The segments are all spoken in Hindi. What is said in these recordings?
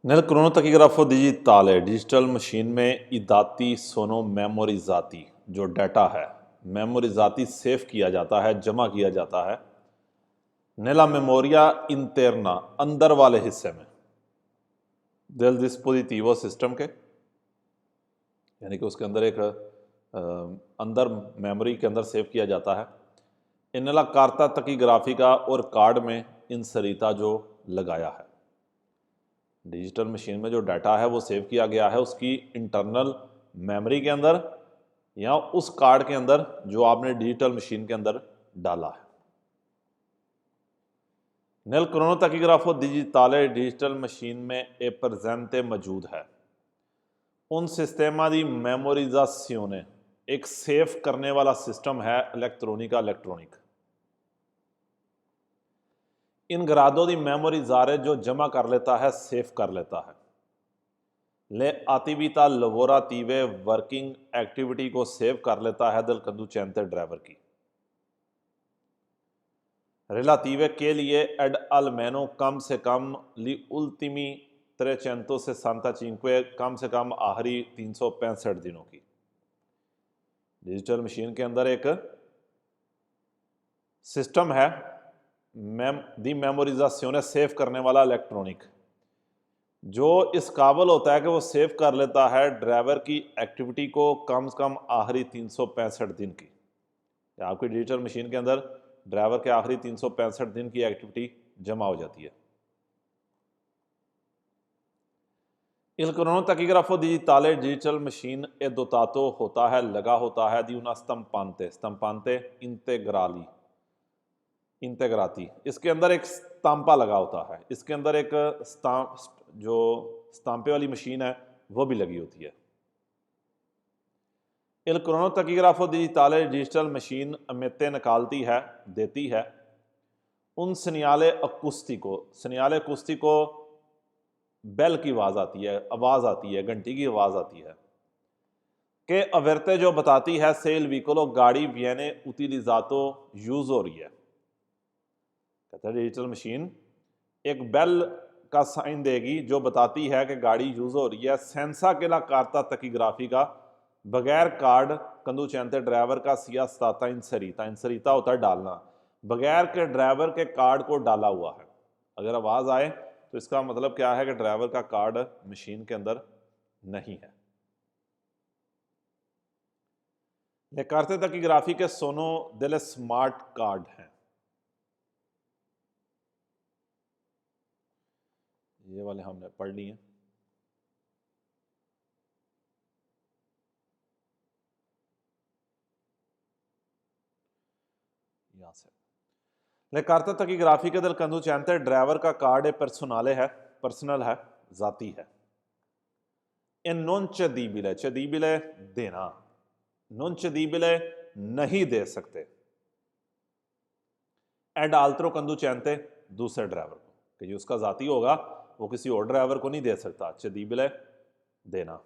Nel cronotachografo digitale digital machine में इदाती सोनो मेमोरिजाती जो डाटा है मेमोरिजाती सेव किया जाता है, जमा किया जाता है नेला मेमोरिया इंटरना अंदर वाले हिस्से में del dispositivo सिस्टम के, यानी कि उसके अंदर एक अंदर मेमोरी के अंदर सेव किया जाता है। इनला कार्ता तकीग्राफिका और कार्ड में इंसरिता जो लगाया है। डिजिटल मशीन में जो डाटा है वो सेव किया गया है उसकी इंटरनल मेमोरी के अंदर या उस कार्ड के अंदर जो आपने डिजिटल मशीन के अंदर डाला है। नेल क्रोनोटकीग्राफो डिजिटाले डिजिटल मशीन में ए प्रेजेंटे मौजूद है उन सिस्टेमा दी मेमोरिजासियोने, एक सेव करने वाला सिस्टम है इलेक्ट्रॉनिक। इन ग्रादों की मेमोरी ज़ारे जो जमा कर लेता है, सेव कर लेता है। ले आतिविता लवोरातीवे वर्किंग एक्टिविटी को सेव कर लेता है दल कंदुचेंते ड्राइवर की। रिलातीवे के लिए एड अलमेनो कम से कम ली उल्टीमी 300 से 65 कम से कम आखिरी 365 दिनों की। डिजिटल मशीन के अंदर एक सिस्टम है दी मेमोरिजासियोने सेव करने वाला इलेक्ट्रॉनिक, जो इस काबिल होता है कि वो सेव कर लेता है ड्राइवर की एक्टिविटी को कम से कम आखिरी 365 दिन की। आपकी डिजिटल मशीन के अंदर ड्राइवर के आखिरी 365 दिन की एक्टिविटी जमा हो जाती है। Il cronotachografo digitale digital machine ए दोतातो होता है, लगा होता है दी una stampante integrali इंटेग्राती। इसके अंदर एक स्तांपा लगा होता है, इसके अंदर एक जो स्तांपे वाली मशीन है वो भी लगी होती है। Il cronotachografo digitale digital machine अमेते निकालती है, देती है उन सनियाले अकुस्टिको बेल की आवाज़ आती है, घंटी की आवाज़ आती है कि अवेरते जो बताती है सेल व्हीकलो गाड़ी वियने उतिलिजातो यूज़ हो रही है। कहते हैं डिजिटल मशीन एक बेल का साइन देगी जो बताती है कि गाड़ी यूज़ हो रही है। सेंसा के ला कार्ता तकीग्राफी का बगैर कार्ड कंदुचेंते ड्राइवर का सिया स्ताता इंसरीता होता है डालना, बगैर के ड्राइवर के कार्ड को डाला हुआ है। अगर आवाज़ आए तो इसका मतलब क्या है कि ड्राइवर का कार्ड मशीन के अंदर नहीं है। ले कार्ते तकीग्राफी के सोनो दिले स्मार्ट कार्ड हैं। ये वाले हमने पढ़ लिए। यहां से ले कार्ता तकीग्राफी के दल कंदुचेंते ड्राइवर का कार्ड पर्सनल है, जाती है। इन नॉन चदीबिले देना, नॉन चदीबिले नहीं दे सकते एड आल्त्रो कंदुचेंते दूसरे ड्राइवर को, कि जो उसका जाती होगा वो किसी और ड्राइवर को नहीं दे सकता। चदीबिले देना।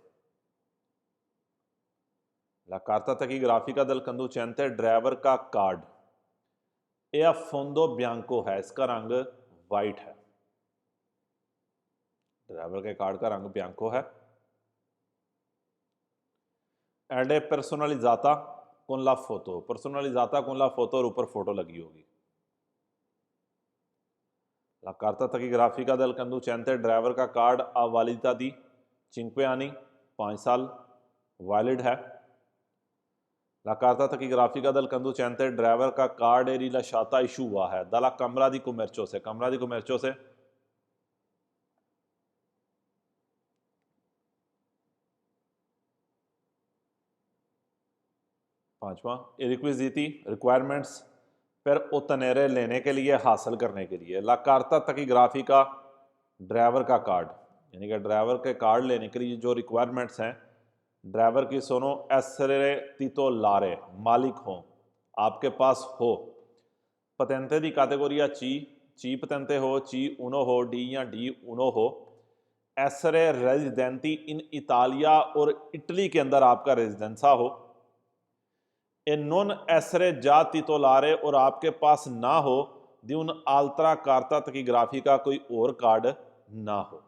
ला कार्ता तकीग्राफी का दल कंदुचेंते ड्राइवर का कार्ड ए फोंदो ब्यांको है, इसका रंग वाइट है। ड्राइवर के कार्ड का रंग ब्यांको है। एडे पर्सनलिजाता con la फोटो, पर्सनलिजाता con la फोटो और ऊपर फोटो लगी होगी। ला कार्ता तकीग्राफी del conducente ड्राइवर का card a validità di 5 anni 5 साल वैलिड है। ला कार्ता तकीग्राफी del conducente ड्राइवर का कार्ड ए रिलाशाता इशू हुआ है दला कमरा दी कुमेर्चो से पांचवा रिक्विजिटी रिक्वायरमेंट्स पर उतनेरे लेने के लिए, हासिल करने के लिए। ला कार्ता तकीग्राफी का ड्राइवर का कार्ड, यानी कि ड्राइवर के कार्ड लेने के लिए जो रिक्वायरमेंट्स हैं, ड्राइवर की सोनो एसरे तीतो लारे मालिक हो, आपके पास हो। पतेंते दी कैटेगोरिया ची पतेंते हो, ची उनो हो, डी या डी उनो हो। एसरे रेजिडेंटी इन इतालिया और इटली के अंदर आपका रेजिडेंसा हो। ए नॉन एसरे जा तितोलारे और आपके पास ना हो दी उन आल्त्रा कार्ता तकीग्राफी का कोई और कार्ड ना हो।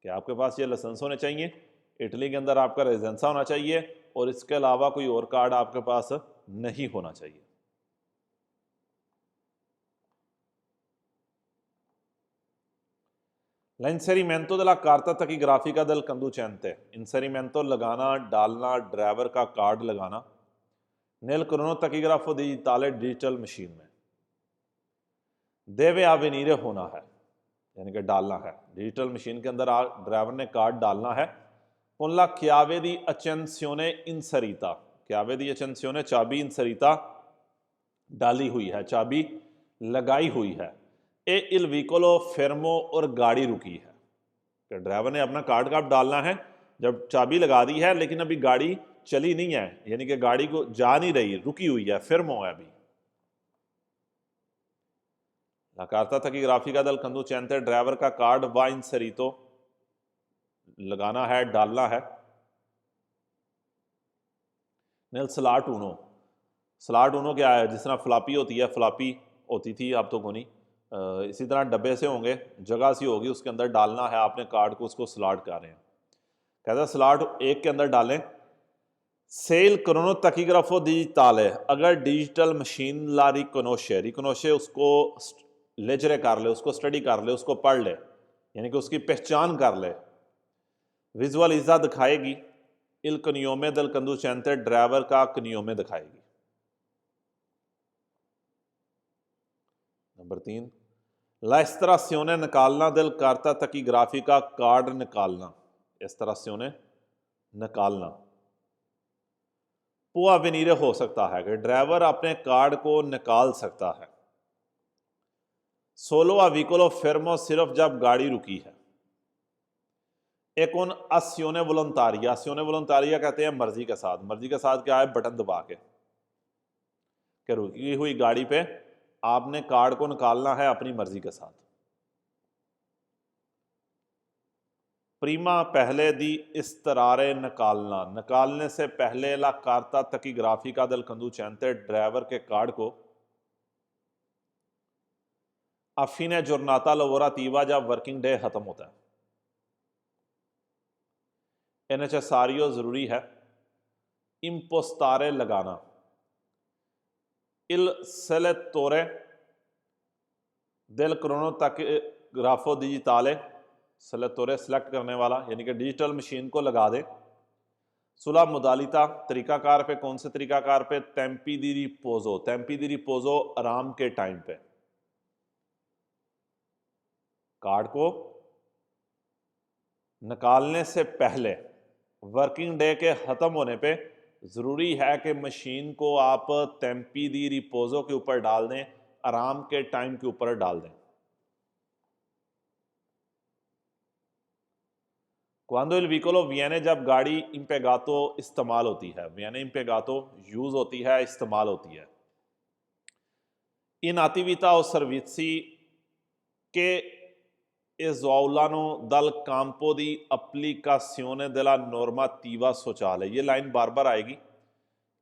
कि आपके पास ये लाइसेंस होने चाहिए, इटली के अंदर आपका रेजिडेंसा होना चाहिए और इसके अलावा कोई और कार्ड आपके पास नहीं होना चाहिए। l'inserimento della carta tachigrafica del conducente, inserimento लगाना, डालना, ड्राइवर का कार्ड लगाना nel cronotachigrafo digitale digital machine में deve avvenire होना है, यानी कि डालना है। डिजिटल मशीन के अंदर ड्राइवर ने कार्ड डालना है। con la chiave di accensione inserita, chiave di accensione चाबी inserita डाली हुई है, चाबी लगाई हुई है। ए il vicolo fermo और गाड़ी रुकी है। कि ड्राइवर ने अपना कार्ड कब डालना है, जब चाबी लगा दी है लेकिन अभी गाड़ी चली नहीं है, यानी कि गाड़ी को जा नहीं रही, रुकी हुई है, fermo है अभी। La carta tachigrafica del conducente, driver का कार्ड va inserito लगाना है, डालना है। nel slot uno, स्लॉट उनो क्या है, जिस तरह फ्लॉपी होती है, फ्लॉपी होती थी, अब तो कोई नहीं, इसी तरह डब्बे से होंगे, जगह सी होगी, उसके अंदर डालना है आपने कार्ड को, उसको स्लॉट कर रहे हैं। कहता है स्लॉट एक के अंदर डालें। सेल क्रोनो तकीग्राफो डिजिटल है, अगर डिजिटल मशीन ला रिकोनोशे, रिकोनोशे उसको लेजरे कर ले, उसको स्टडी कर ले, उसको पढ़ ले, यानी कि उसकी पहचान कर ले, विजुअलिजा दिखाएगी, इल कनियोमे दल कंदुचेंते, ड्राइवर का कनियोमे दिखाएगी। नंबर 3, लाइस्त्रासियोने निकालना दिल कार्ता तकीग्राफी का कार्ड निकालना, एस्त्रासियोने निकालना। पुआ विनीरे हो सकता है कि ड्राइवर अपने कार्ड को निकाल सकता है। सोलो अविकोलो फेरमो सिर्फ जब गाड़ी रुकी है। एक उन अस्योने वोलंतारिया, अस्योने वोलंतारिया कहते हैं मर्जी के साथ, मर्जी के साथ क्या है, बटन दबा के कि रुकी हुई गाड़ी पे आपने कार्ड को निकालना है अपनी मर्जी के साथ। प्रीमा पहले दी इस्तरारे निकालना, निकालने से पहले ला कार्ता तकीग्राफी का दल कंदुचेंते, ड्राइवर के कार्ड को अफीने जोरनाता लवोरातीवा, जब वर्किंग डे खत्म होता है। एनएचएसआरओ जरूरी है। इम्पोस्तारे लगाना, इल सेलेटोरे del cronotagrafo digitale, सेलेटोरे सेलेक्ट करने वाला, यानी कि डिजिटल मशीन को लगा दे। सुला मोदालिता, तरीकाकार पे, कौन से तरीकाकार पे, टेम्पी दी रिपोजो, टेम्पी दी रिपोजो आराम के टाइम पे। कार्ड को निकालने से पहले, वर्किंग डे के खत्म होने पे जरूरी है कि मशीन को आप टेम्पी दी रिपोजो के ऊपर डाल दें, आराम के टाइम के ऊपर डाल दें। क्वांडो इल व्हीकलो वियने, जब गाड़ी इम्पेगातो इस्तेमाल होती है, वियने इम्पेगातो यूज होती है, इस्तेमाल होती है। इन आतिविता और सर्विसी के एज़ौलानो दल काम्पो दी अप्लीकासियोने della normativa sociale, ये लाइन बार बार आएगी।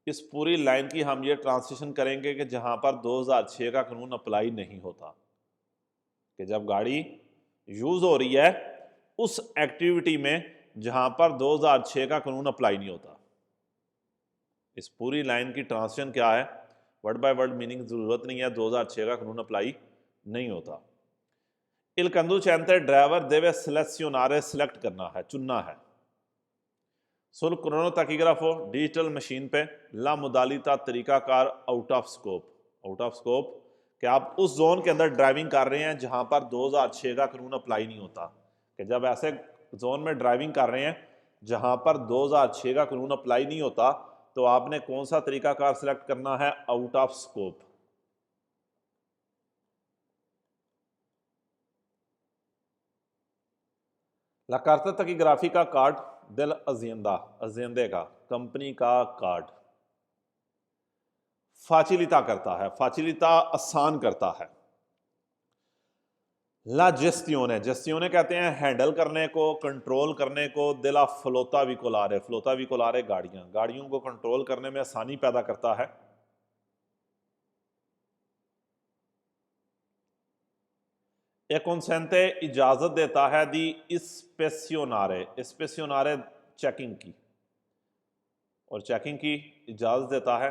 इस पूरी लाइन की हम ये ट्रांसलेशन करेंगे कि जहां पर 2006 का कानून अप्लाई नहीं होता, कि जब गाड़ी यूज हो रही है उस एक्टिविटी में जहां पर 2006 का कानून अप्लाई नहीं होता। इस पूरी लाइन की ट्रांसलेशन क्या है, वर्ड बाय वर्ड मीनिंग जरूरत नहीं है, 2006 का कानून अप्लाई नहीं होता। इल कंदुचेंते, ड्राइवर देवे सिलेक्शनारे, सिलेक्ट करना है, चुनना है। सुल क्रोनो तकीग्राफो, डिजिटल मशीन पे, ला मोदालिता, तरीकाकार, out of scope, out of scope कि आप उस जोन के अंदर ड्राइविंग कर रहे हैं जहां पर 2006 का कानून अप्लाई नहीं होता, कि जब ऐसे जोन में ड्राइविंग कर रहे हैं जहां पर 2006 का कानून अप्लाई नहीं होता, तो आपने कौन सा तरीकाकार सिलेक्ट करना है, आउट ऑफ स्कोप। ला कार्ता तकीग्राफी का कार्ड दिल अजिंदा, अजिंदे का, कंपनी का कार्ड फाचिलिता करता है, फाचिलिता आसान करता है। ला जेस्टियोने, जेस्टियोने कहते हैं हैंडल करने को, कंट्रोल करने को। दिला फ्लोता विकोलारे, फ्लोता विकोलारे गाड़ियां, गाड़ियों को कंट्रोल करने में आसानी पैदा करता है। ए consente इजाज़त देता है दी इस्पेसियोनारे, इस्पेसियोनारे चेकिंग की, और चेकिंग की इजाज़त देता है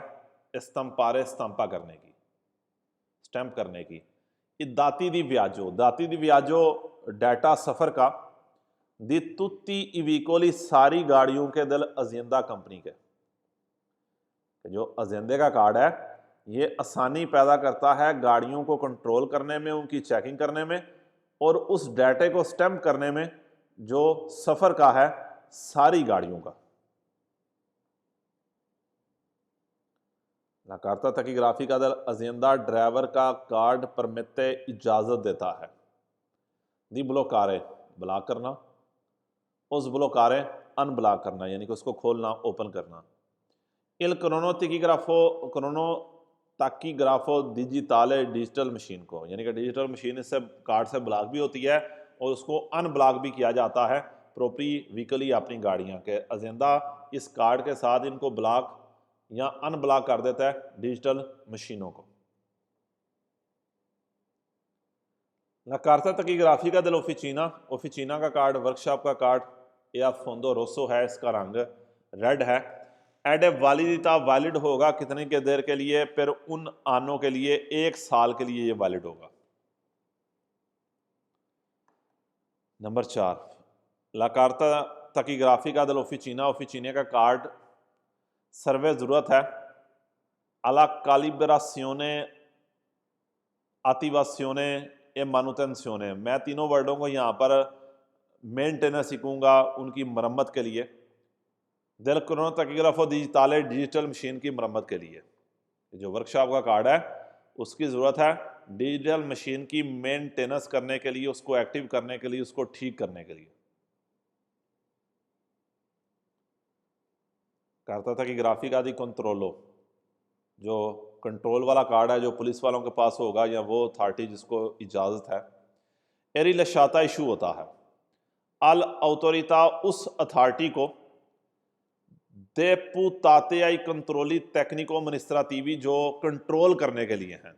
स्टम्पारे स्टम्पा करने की, स्टैंप करने की। दाती दी व्याजो डाटा सफ़र का दी तुत्ती इविकोली सारी गाड़ियों के दल अजेंदा कंपनी के, जो अजेंदे का कार्ड है ये आसानी पैदा करता है गाड़ियों को कंट्रोल करने में, उनकी चेकिंग करने में, और उस डाटे को स्टैंप करने में जो सफ़र का है सारी गाड़ियों का। La carta taquigrafía del azienda driver का कार्ड परमिटे इजाज़त देता है दी ब्लॉकारे ब्लॉक करना, उस ब्लॉकारे अनब्लॉक करना, यानी कि उसको खोलना ओपन करना। इल क्रोनो ताकीग्राफो डिजिटल डिजिटल मशीन को, यानी कि डिजिटल मशीन इससे कार्ड से ब्लॉक भी होती है और उसको अनब्लॉक भी किया जाता है प्रोपरी व्हीकली अपनी गाड़ियाँ के। अजेंदा इस कार्ड के साथ इनको ब्लॉक या अनब्लॉक कर देता है डिजिटल मशीनों को। La carta taquigrafía del oficina, ओफिचिना का कार्ड, वर्कशॉप का कार्ड या फोंदो रोसो है, इसका रंग रेड है। एडे वालिदिता वैलिड होगा कितने के देर के लिए, फिर उन आनों के लिए 1 साल के लिए ये वैलिड होगा। नंबर 4, ला कार्ता taquigrafía del oficina, ओफिचिना का कार्ड सर्वे ज़रूरत है alla calibrazione attivazione ए manutenzione, मैं तीनों वर्डों को यहाँ पर मेंटेनेंस सीखूंगा उनकी मरम्मत के लिए। del crono taquigrafo digitale digital machine की मरम्मत के लिए, जो वर्कशॉप का कार्ड है उसकी ज़रूरत है डिजिटल मशीन की मेंटेनेंस करने के लिए, उसको एक्टिव करने के लिए, उसको ठीक करने के लिए। कार्ता taquigrafía दी कंट्रोलो, जो कंट्रोल वाला कार्ड है जो पुलिस वालों के पास होगा या वो अथॉरिटी जिसको इजाज़त है। एरी लशाता इशू होता है अल ऑटोरिटा उस अथॉरिटी को deputate ai controlli tecnico amministrativi जो कंट्रोल करने के लिए हैं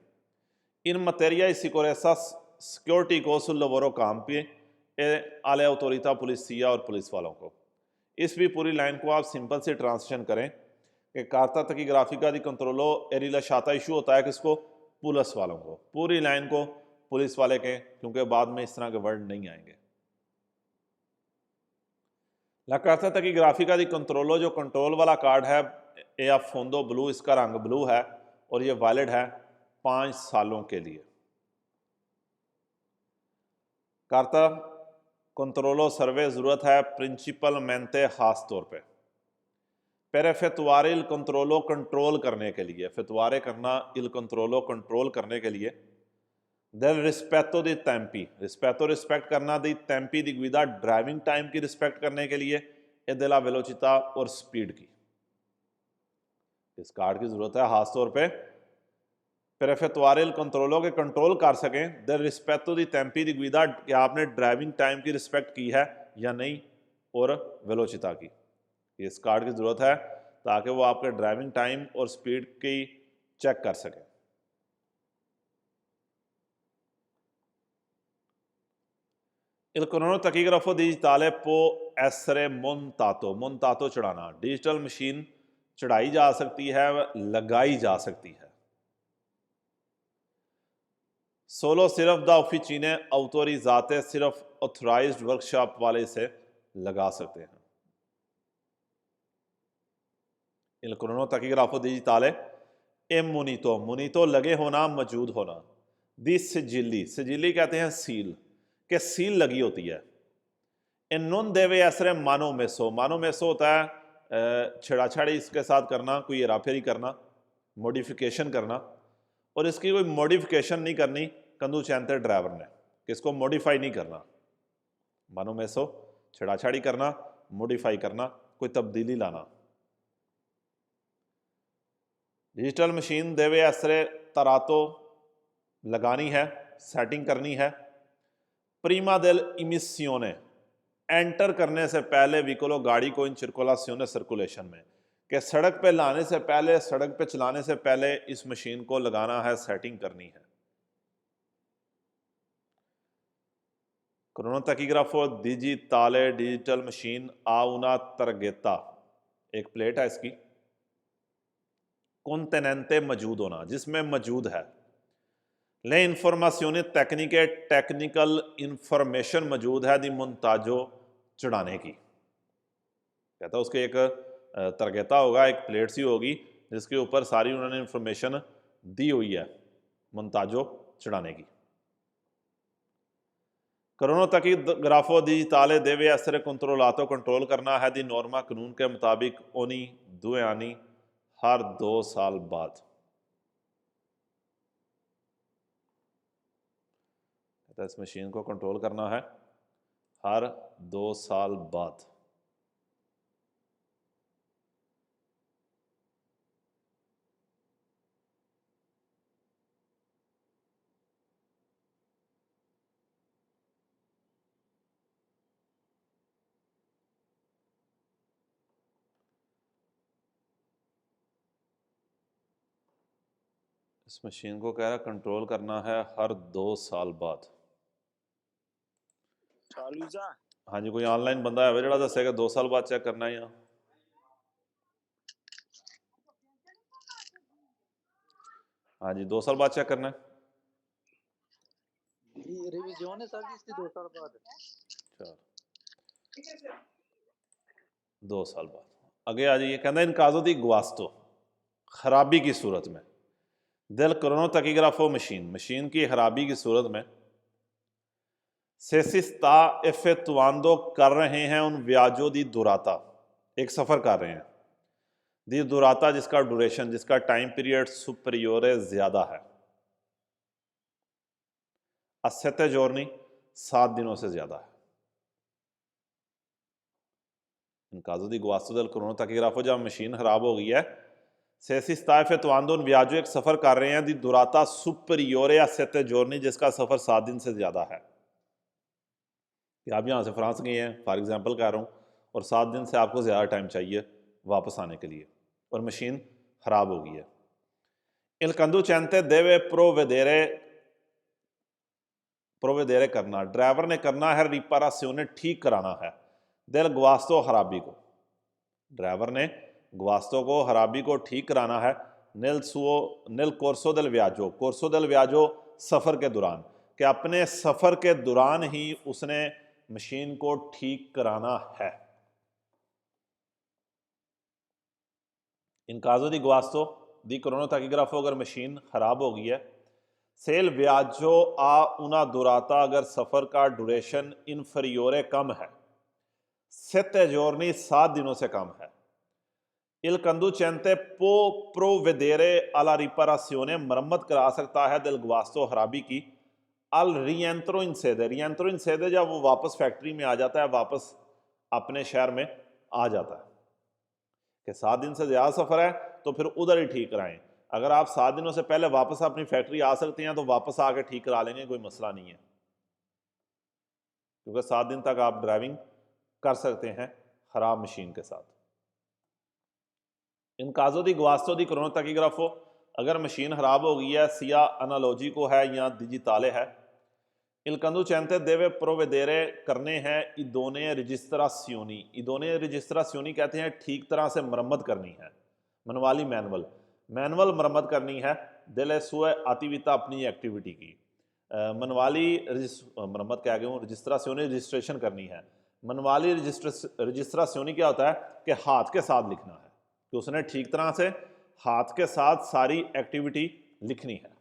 इन materia di sicurezza सिक्योरिटी को sul lavoro campi alle autorità पुलिसिया और पुलिस वालों को। इस भी पूरी लाइन को आप सिंपल से ट्रांसलेशन करें कि कार्ता taquigrafía दी कंट्रोलो e rilasciata इशू होता है किसको, पुलिस वालों को। पूरी लाइन को पुलिस वाले के, क्योंकि बाद में इस तरह के वर्ड नहीं आएंगे। ला कार्ता taquigrafía दी कंट्रोलो, जो कंट्रोल वाला कार्ड है ए फोंदो ब्लू, इसका रंग ब्लू है और ये वैलिड है 5 सालों के लिए। कार्ता कंट्रोलो सर्वे ज़रूरत है प्रिंसिपल मेंटे खास तौर पे पर फेतवारे इल कंट्रोलो कंट्रोल करने के लिए, फेतवारे करना इल कंट्रोलो कंट्रोल करने के लिए। del rispetto di tempi, rispetto respect करना, दी tempi दी गुइदा ड्राइविंग टाइम की रिस्पेक्ट करने के लिए, ए della वेलोचिता और स्पीड की। इस कार्ड की ज़रूरत है खास तौर पे per effettuare il controllo के कंट्रोल कर सकें del rispetto di tempi di guida, कि आपने ड्राइविंग टाइम की रिस्पेक्ट की है या नहीं, और वेलोचिता की। इस कार्ड की ज़रूरत है ताकि वो आपके ड्राइविंग टाइम और स्पीड की चेक कर सकें। Il crono tachigrafo digitale può essere montato, montato चढ़ाना, डिजिटल मशीन चढ़ाई जा सकती है, लगाई जा सकती है। सोलो सिर्फ द ऑफिचिने autorizzate, सिर्फ ऑथराइज्ड वर्कशॉप वाले से लगा सकते हैं। Il crono tachigrafo digitale e munito, munito लगे होना, मौजूद होना। दी सिजिली, सिजिली कहते हैं सील, के सील लगी होती है। ए non deve essere mano messo, mano messo होता है छेड़ाछाड़ी इसके साथ करना, कोई हेराफेरी करना, मॉडिफिकेशन करना, और इसकी कोई मॉडिफिकेशन नहीं करनी कंदुचेंते ड्राइवर ने, कि इसको मॉडिफाई नहीं करना। मानो मेसो छेड़ाछाड़ी करना, मॉडिफाई करना, कोई तब्दीली लाना। डिजिटल मशीन देवे एसरे तरातो लगानी है, सेटिंग करनी है। प्रीमा देल इमिसियोने, एंटर करने से पहले व्हीकलो गाड़ी को इन सर्कुलेशने सर्कुलेशन में, कि सड़क पे लाने से पहले, सड़क पे चलाने से पहले इस मशीन को लगाना है, सेटिंग करनी है। क्रोनोटैकीग्राफो digitale digital machine a una targhetta, एक प्लेट है इसकी, contenente मौजूद होना, जिसमें मौजूद है, ले इंफॉर्मेशन टेक्निके, टेक्निकल इंफॉर्मेशन मौजूद है, दी मुंताजो चढ़ाने की। कहता है उसके एक तरगेता होगा, एक प्लेट सी होगी जिसके ऊपर सारी उन्होंने इंफॉर्मेशन दी हुई है मुंताजो चढ़ाने की। क्रोनोटैकीग्राफो डिजिटाले देवे essere controllato, कंट्रोल करना है दी नॉर्मा, कानून के मुताबिक, ओनी 2 आनी, हर 2 साल बाद। इस मशीन को कंट्रोल करना है हर 2 साल बाद। इस मशीन को कह रहा कंट्रोल करना है हर 2 साल बाद। हाँ जी, कोई ऑनलाइन बंदा है जो दसेगा 2 साल बाद चेक करना है या? हाँ जी, 2 साल बाद चेक करना है। रिवीजन है सर जी इसकी 2 साल बाद। चलो 2 साल बाद आगे आ जाइए। कहना इन काजों दी गुआस्तो, खराबी की सूरत में, दिल क्रोनोटैकीग्राफो मशीन, मशीन की खराबी की सूरत में, सेसिस्ता इफेक्टुआंदो कर रहे हैं उन व्याजो दी दुराता, एक सफ़र कर रहे हैं, दी दुराता जिसका ड्यूरेशन, जिसका टाइम पीरियड सुपरियोरे ज़्यादा है, अस्सेते जोरनी 7 दिनों से ज़्यादा है। इन काजो दी गुआस्तो दिल क्रोनोटैकीग्राफो, जब मशीन खराब हो गई है, सेसिस्ता इफेक्टुआंदो उन व्याजो एक सफ़र कर रहे हैं, दी दुराता सुपरियोरे अस्सेते जोरनी, जिसका सफ़र 7 दिन से ज़्यादा है। कि आप यहाँ से फ्रांस गए हैं फॉर एग्जांपल कह रहा हूँ, और 7 दिन से आपको ज़्यादा टाइम चाहिए वापस आने के लिए, और मशीन ख़राब हो गई है। इल कंदुचेंते देवे प्रोवेदेरे करना, ड्राइवर ने करना है रिपारासियोने, ठीक कराना है, दिल गुआस्तो खराबी को, ड्राइवर ने गुआस्तो को खराबी को ठीक कराना है, निल कोर्सो दिल व्याजो, कोर्सो दिल व्याजो सफ़र के दौरान, कि अपने सफ़र के दौरान ही उसने मशीन को ठीक कराना है। इन काजो दी गुआस्तो दी क्रोनोटैकीग्राफो, अगर मशीन ख़राब हो गई है, सेल व्याजो आ उना दुराता, अगर सफ़र का ड्यूरेशन इनफरियोरे कम है, सेते जोरनी 7 दिनों से कम है, इल कंदुचेंते पो प्रोवेदेरे अला रिपारासियोने, मरम्मत करा सकता है दिल गुआस्तो खराबी की, अल रियंत्रो इन सेदे, जब वो वापस फैक्ट्री में आ जाता है, वापस अपने शहर में आ जाता है, कि 7 दिन से ज़्यादा सफ़र है तो फिर उधर ही ठीक कराएं। अगर आप 7 दिनों से पहले वापस अपनी फैक्ट्री आ सकते हैं तो वापस आके ठीक करा लेंगे, कोई मसला नहीं है, क्योंकि 7 दिन तक आप ड्राइविंग कर सकते हैं ख़राब मशीन के साथ। इन काजो दी गुआस्तो दी क्रोनोटैकीग्राफो, अगर मशीन ख़राब हो गई है, सिया अनालॉजी को है या डिजिटाले है, इल कंदुचेंते देवे प्रोवेदेरे करने हैं इदोने रजिस्ट्रासियोनी, इदोने रजिस्ट्रासियोनी कहते हैं ठीक तरह से मरम्मत करनी है, मनवाली मैनुअल मरम्मत करनी है, दिल सुए आतिविता अपनी एक्टिविटी की, मनवाली मरम्मत क्या गया हूँ, रजिस्ट्रासियोनी रजिस्ट्रेशन करनी है। मनवाली रजिस्ट्रासियोनी क्या होता है कि हाथ के साथ लिखना है, कि उसने ठीक तरह से हाथ के साथ सारी एक्टिविटी लिखनी है।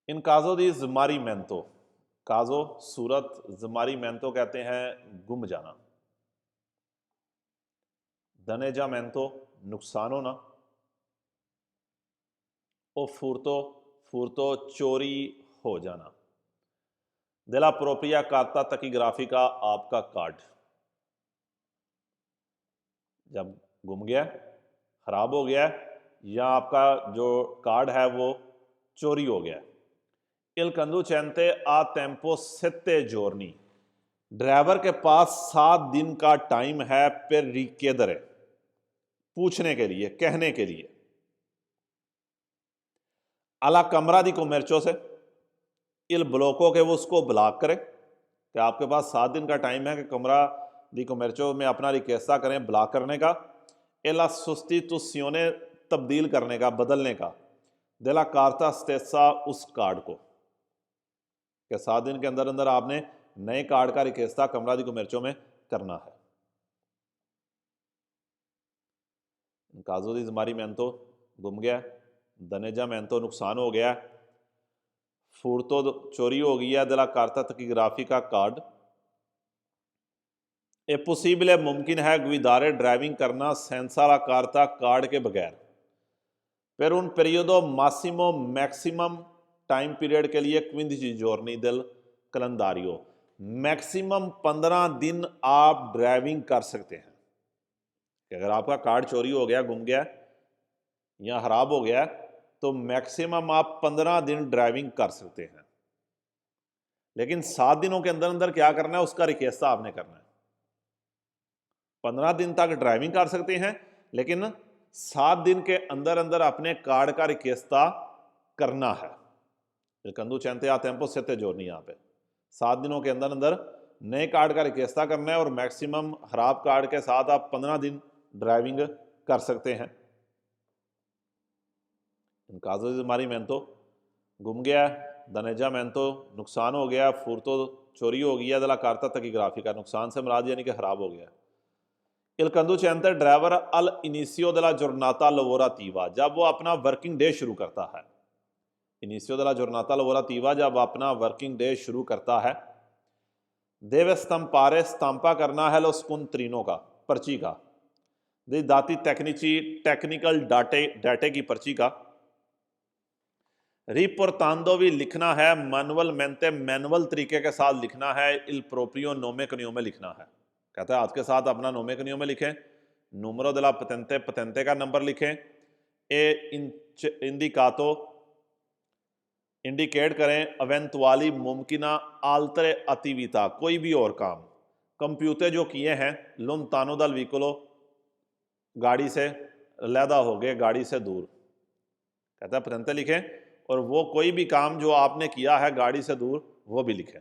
इन काजो दी ज़मारी मेंतो, काजो सूरत, ज़मारी मेंतो कहते हैं गुम जाना, दनेजा मेंतो नुकसान होना, ओ फूरतो चोरी हो जाना, दिला प्रोप्रिया कार्ता तकीग्राफी का आपका कार्ड जब गुम गया, ख़राब हो गया, या आपका जो कार्ड है वो चोरी हो गया, इल कंदुचेंते आ टेम्पो सेते जोरनी, ड्राइवर के पास 7 दिन का टाइम है पर रिकेदरे, पूछने के लिए, कहने के लिए, alla कमरा दी commercio से il blocco che वो उसको ब्लॉक करे कि आपके पास 7 दिन का टाइम है कि कमरा दी कमर्चो में अपना रिक्वेस्टा करें ब्लॉक करने का, एला सस्टिट्यूशियोने तब्दील करने का, बदलने का, देला कार्ता स्टेसा उस कार्ड को कि 7 दिन के अंदर अंदर आपने नए कार्ड का रिक्वेस्टा कमरा दी कमर्चो में करना है। काजो दी जमारी मेहनतो गुम गया, दनेजा मेहनतो नुकसान हो गया, फूरतो चोरी हो गई है, दिला कार्ता तकीग्राफी का कार्ड ए पॉसिबल मुमकिन है गुदारे ड्राइविंग करना सेंसारा कार्ता कार्ड के बगैर, फिर उन पीरियडो मासिमो मैक्सिमम टाइम पीरियड के लिए क्विंदी जोरनी दिल कलंदारियो मैक्सिमम 15 दिन आप ड्राइविंग कर सकते हैं कि अगर आपका कार्ड चोरी हो गया, गुम गया या खराब हो गया तो मैक्सिमम आप 15 दिन ड्राइविंग कर सकते हैं, लेकिन 7 दिनों के अंदर अंदर क्या करना है उसका रिक्वेस्टा आपने करना है। 15 दिन तक ड्राइविंग कर सकते हैं, लेकिन 7 दिन के अंदर अंदर अपने कार्ड का रिक्वेस्टा करना है। कंदू चैनते आ टेम्पो से जोड़नी यहाँ पे 7 दिनों के अंदर अंदर नए कार्ड का रिक्वेस्टा करना है और मैक्सिमम खराब कार्ड के साथ आप 15 दिन ड्राइविंग कर सकते हैं। काजो हमारी मेहनतो गुम गया, दनेजा मेहनतो नुकसान हो गया, फूरतो चोरी हो गया, दला कार्ता तकीग्राफी का नुकसान से मराद यानी कि खराब हो गया। इल कंदू चैनते ड्राइवर अल इनिसियो दला जोरनाता लवोरा तीवा, जब वो अपना वर्किंग डे शुरू करता है, इनिसियो दला जोरनाता लवोरा तीवा जब अपना वर्किंग डे शुरू करता है, देवे स्तंपारे स्तांपा करना है लो स्कुन त्रीनों का पर्ची का, दे दाती टेक्निची टेक्निकल डाटे की पर्ची का, रिपोर्टांदो भी लिखना है मैनुअल मेंते मैनुअल तरीके के साथ लिखना है, इल प्रोप्रियो नोमे कनियों में लिखना है। कहता है आज के साथ अपना नोमे कनियों में लिखें, नूमरो दला पतेंते पतेंते का नंबर लिखें, ए इंडिकातो इंडिकेट करें अवेंतुआली मुमकिना आल्तरे अतिविता कोई भी और काम कंप्यूटर जो किए हैं लुन तानो दल विकुलो गाड़ी से लैदा हो गए, गाड़ी से दूर, कहता है पतेंते लिखें और वो कोई भी काम जो आपने किया है गाड़ी से दूर वो भी लिखें।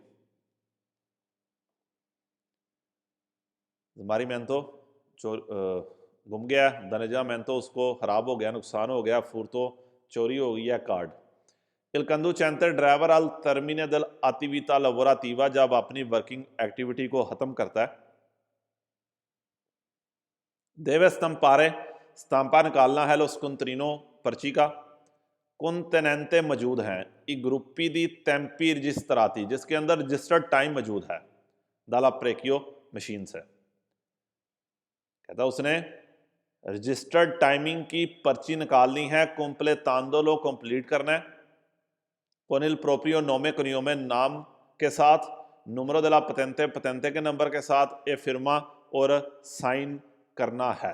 हमारी मेहनतो गुम गया, दनेजा मेहनतो उसको खराब हो गया, नुकसान हो गया, फूरतो चोरी हो गई है कार्ड। इल कंदू चैंते ड्राइवर अल तरमीने दल अतिविता लवोरा तीवा जब अपनी वर्किंग एक्टिविटी को खत्म करता है, देवे स्तंपारे स्तांपा निकालना है लो स्कुंत्रीनो पर्ची का, कुंतनेंते मौजूद हैं ई ग्रुपी दी तैंपी रजिस्टराती जिसके अंदर रजिस्टर्ड टाइम मौजूद है दाला प्रेकियो मशीन से, कहता उसने रजिस्टर्ड टाइमिंग की पर्ची निकालनी है, कुंपले तांदोलो कंप्लीट करना है, कोनिल प्रोपियो नोमे कनियो में नाम के साथ, नंबरो दला पतेंते पतेंते के नंबर के साथ ए फिरमा और साइन करना है।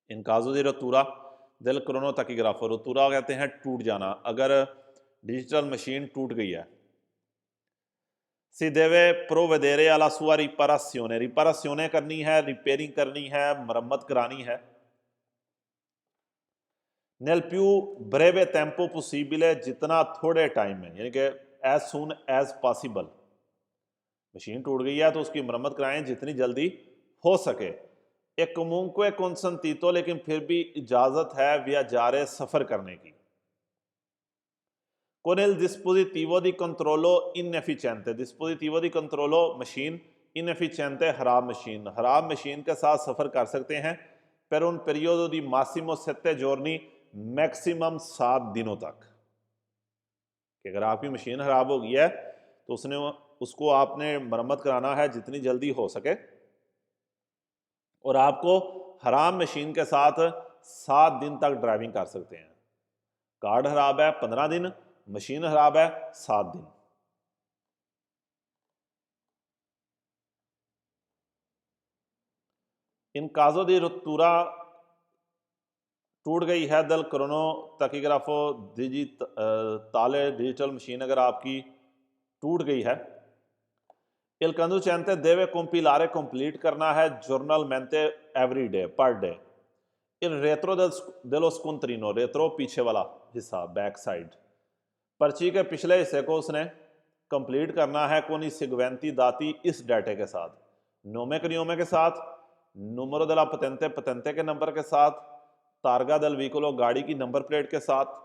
इन काजों दी रतूरा दिल क्रोनो तकीग्राफो, रतूरा कहते हैं टूट जाना, अगर डिजिटल मशीन टूट गई है। सी देवे प्रोवेदेरे अला सुआ रिपारासियोने करनी है, रिपेयरिंग करनी है, मरम्मत करानी है। नेल प्यू ब्रेवे टेम्पो पॉसिबल जितना थोड़े टाइम में, यानी कि as soon as possible, machine टूट गई है तो उसकी मरम्मत कराएं जितनी जल्दी हो सके। एक कमुंको कंसंतीतो, लेकिन फिर भी इजाजत है वियाजारे सफर करने की। Con il dispositivo di controllo inefficiente, dispositivo di controllo machine inefficiente खराब मशीन के साथ सफर कर सकते हैं पर उन periodo di massimo 7 giorni maximum 7 दिनों तक, कि अगर आपकी मशीन खराब हो गई है तो उसको आपने मरम्मत कराना है जितनी जल्दी हो सके, और आपको खराब मशीन के साथ 7 दिन तक ड्राइविंग कर सकते हैं। कार्ड खराब है 15 दिन, मशीन खराब है 7 दिन। इन काजो दी रतूरा टूट गई है दल क्रोनो तकीग्राफो ताले डिजिटल मशीन अगर आपकी टूट गई है, इल कंदू चैनते देवे कंपिलारे कंप्लीट करना है जर्नल मेंते every day per day, il retro dello scontrino, रेत्रो पीछे वाला हिस्सा, बैक साइड। पर्ची के पिछले हिस्से को उसने कंप्लीट करना है con i seguenti dati इस डाटे के साथ, नोमे कनियोमे के साथ, नूमero della patente patente के नंबर के साथ, तारगा del veicolo गाड़ी की नंबर प्लेट के साथ,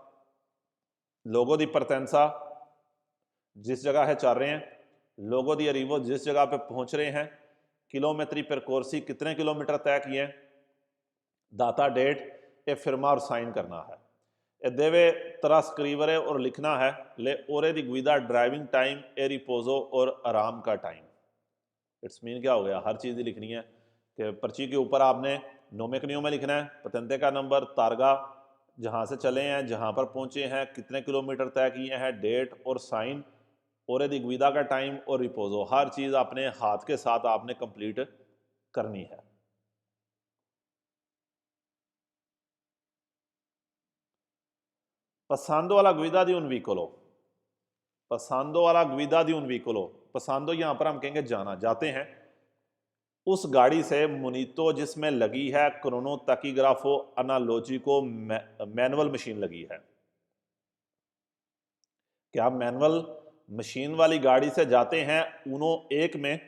लोगो दी परतेंसा जिस जगह है चल रहे हैं, लोगो दी अरीवो जिस जगह पे पहुंच रहे हैं, किलोमीटरी परकोर्सी कितने किलोमीटर तय किए, दाता डेट, ए फिरमा और साइन करना है। ए देवे तरह स्क्रीवरे और लिखना है ले ओरे दी गुइदा ड्राइविंग टाइम, ए रिपोजो और आराम का टाइम। इट्स मीन क्या हो गया, हर चीज़ ही लिखनी है कि पर्ची के ऊपर आपने नोमे कनियों में लिखना है, पतंते का नंबर, तारगा जहाँ से चले हैं, जहाँ पर पहुँचे हैं, कितने किलोमीटर तय किए हैं, डेट और साइन, ओरे दी गुइदा का टाइम और रिपोजो, हर चीज़ अपने हाथ के साथ आपने कंप्लीट करनी है। पसांदो वाला गुइदा दी उन वीकोलो, पसांदो वाला गुइदा दी उन वीकोलो, पसांदो यहाँ पर हम कहेंगे जाना, जाते हैं उस गाड़ी से मुनीतो जिसमें लगी है क्रोनो तकीग्राफो अनालोजिको मैनुअल मशीन लगी है। क्या मैनुअल मशीन वाली गाड़ी से जाते हैं उनो एक में,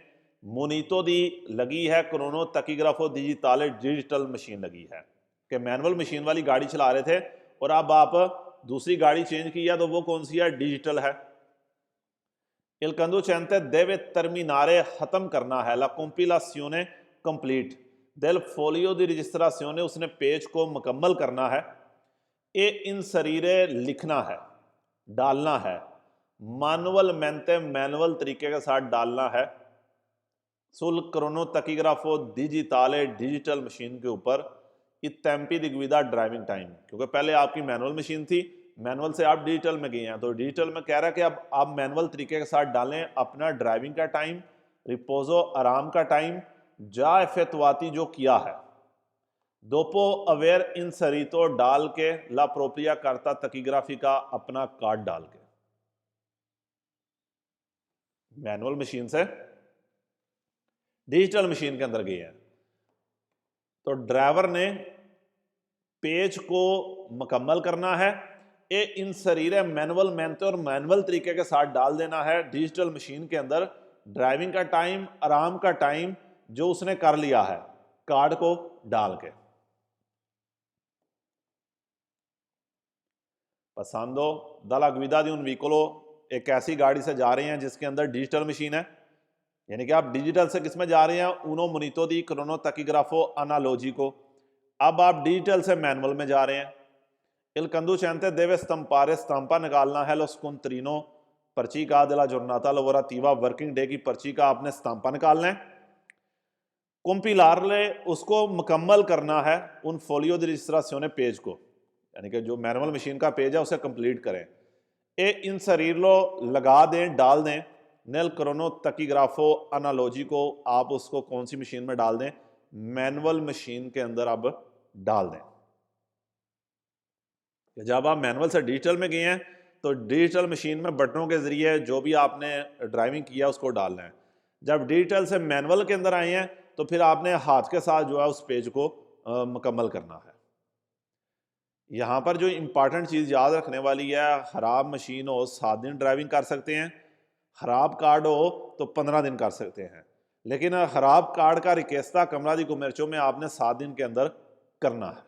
मुनीतो दी लगी है क्रोनो तकीग्राफो डिजिटल डिजिटल मशीन लगी है कि मैनुअल मशीन वाली गाड़ी चला रहे थे और अब आप दूसरी गाड़ी चेंज किया तो वो कौन सी है, डिजिटल है। Il conducente deve terminare खत्म करना है, la compilazione complete del folio di registrazione, उसने पेज को मुकम्मल करना है, ए inserire लिखना है, डालना है, manualmente मैनुअल तरीके के साथ डालना है, sul crono tachigrafo digitale digital machine के ऊपर, i tempi di guida driving time, क्योंकि पहले आपकी मैनुअल मशीन थी, मैनुअल से आप डिजिटल में गए हैं, तो डिजिटल में कह रहा है कि अब आप मैनुअल तरीके के साथ डालें अपना ड्राइविंग का टाइम, रिपोजो आराम का टाइम, जा इफेक्टवाती जो किया है, दोपो अवेयर इन सरीतो डाल के, ला प्रोप्रिया करता तकीग्राफी का अपना कार्ड डाल के। मैनुअल मशीन से डिजिटल मशीन के अंदर गए हैं तो ड्राइवर ने पेज को मुकम्मल करना है, ए इन शरीर मैनुअल मेहनत और मैनुअल तरीके के साथ डाल देना है डिजिटल मशीन के अंदर ड्राइविंग का टाइम, आराम का टाइम जो उसने कर लिया है कार्ड को डाल के। पसंदो दला गुइदा दी उन व्हीकलो, एक ऐसी गाड़ी से जा रहे हैं जिसके अंदर डिजिटल मशीन है, यानी कि आप डिजिटल से किस में जा रहे हैं, उनो मोनितो दी क्रोनो तकीग्राफो अनालोजिको, अब आप डिजिटल से मैनुअल में जा रहे हैं। Il conducente deve stampare, स्टाम्पा निकालना है, lo scontrino पर्ची का della giornata lavorativa working day की पर्ची का आपने स्टाम्पा निकालना है, कंपिलारले उसको मुकम्मल करना है, उन फोलियो दी रजिस्ट्राzione पेज को, यानी कि जो मैनुअल मशीन का पेज है उसे कंप्लीट करें, ए इंसरीरलो लगा दें, डाल दें, नेल क्रोनो तकीग्राफो अनालोजी को आप उसको कौन सी मशीन में डाल दें, मैनुअल मशीन के अंदर अब डाल दें। जब आप मैनुअल से डिजिटल में गए हैं तो डिजिटल मशीन में बटनों के जरिए जो भी आपने ड्राइविंग किया उसको डालना है, जब डिजिटल से मैनुअल के अंदर आए हैं तो फिर आपने हाथ के साथ जो है उस पेज को मुकम्मल करना है। यहाँ पर जो इम्पॉर्टेंट चीज़ याद रखने वाली है, ख़राब मशीन हो 7 दिन ड्राइविंग कर सकते हैं, ख़राब कार्ड हो तो 15 दिन कर सकते हैं, लेकिन ख़राब कार्ड का रिक्वेस्टा कमरा दी कुमेर्चो में आपने 7 दिन के अंदर करना है।